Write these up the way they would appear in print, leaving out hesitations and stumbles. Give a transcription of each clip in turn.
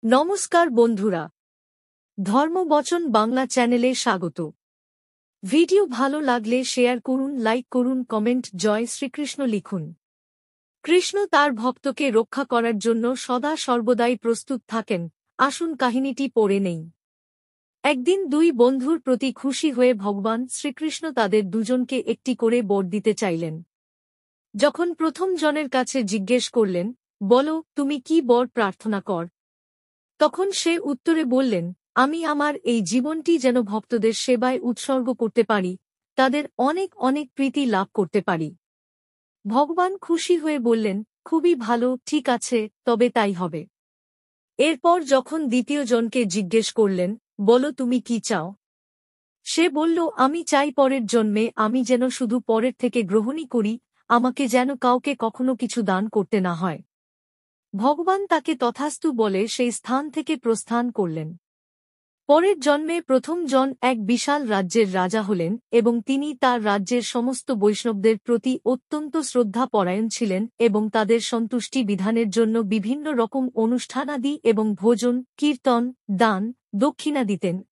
নমস্কার বন্ধুরা, ধর্মবচন বাংলা চ্যানেলে স্বাগত। ভিডিও ভালো লাগলে শেয়ার করুন, লাইক করুন, কমেন্ট। জয় শ্রীকৃষ্ণ লিখুন। কৃষ্ণ তার ভক্তকে রক্ষা করার জন্য সদা সর্বদাই প্রস্তুত থাকেন। আসুন কাহিনীটি পড়ে নেই। একদিন দুই বন্ধুর প্রতি খুশি হয়ে ভগবান শ্রীকৃষ্ণ তাদের দুজনকে একটি করে বর দিতে চাইলেন। যখন প্রথম জনের কাছে জিজ্ঞেস করলেন, বলো তুমি কি বর প্রার্থনা কর, তখন সে উত্তরে বললেন, আমি আমার এই জীবনটি যেন ভক্তদের সেবায় উৎসর্গ করতে পারি, তাদের অনেক অনেক প্রীতি লাভ করতে পারি। ভগবান খুশি হয়ে বললেন, খুবই ভালো, ঠিক আছে, তবে তাই হবে। এরপর যখন দ্বিতীয় জনকে জিজ্ঞেস করলেন, বলো তুমি কি চাও, সে বলল, আমি চাই পরের জন্মে আমি যেন শুধু পরের থেকে গ্রহণই করি, আমাকে যেন কাউকে কখনো কিছু দান করতে না হয়। ভগবান তাকে তথাস্তু বলে সেই স্থান থেকে প্রস্থান করলেন। পরের জন্মে প্রথম জন এক বিশাল রাজ্যের রাজা হলেন এবং তিনি তার রাজ্যের সমস্ত বৈষ্ণবদের প্রতি অত্যন্ত শ্রদ্ধাপরায়ণ ছিলেন এবং তাদের সন্তুষ্টি বিধানের জন্য বিভিন্ন রকম অনুষ্ঠানাদি এবং ভোজন, কীর্তন, দান, দক্ষিণা দিতেন।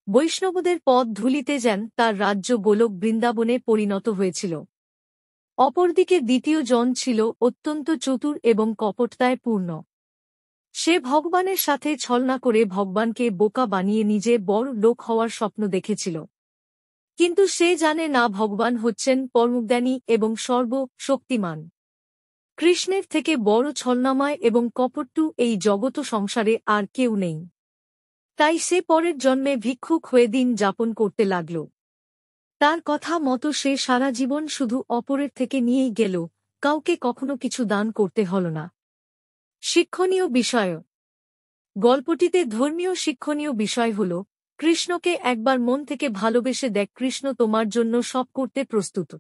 বৈষ্ণবদের পদ ধুলিতে যেন তার রাজ্য গোলক বৃন্দাবনে পরিণত হয়েছিল। অপরদিকে দ্বিতীয় জন ছিল অত্যন্ত চতুর এবং কপটতায় পূর্ণ। সে ভগবানের সাথে ছলনা করে ভগবানকে বোকা বানিয়ে নিজে বড় লোক হওয়ার স্বপ্ন দেখেছিল। কিন্তু সে জানে না ভগবান হচ্ছেন পরমজ্ঞানী এবং সর্বশক্তিমান। কৃষ্ণের থেকে বড় ছলনাময় এবং কপট্টু এই জগৎ সংসারে আর কেউ নেই। তাই সে পরের জন্মে ভিক্ষুক হয়ে দিন যাপন করতে লাগল। তার কথা মতো সে সারা জীবন শুধু অপরের থেকে নিয়েই গেল, কাউকে কখনো কিছু দান করতে হল না। শিক্ষণীয় বিষয়। গল্পটিতে ধর্মীয় শিক্ষণীয় বিষয় হল, কৃষ্ণকে একবার মন থেকে ভালোবেসে দেখ, কৃষ্ণ তোমার জন্য সব করতে প্রস্তুত।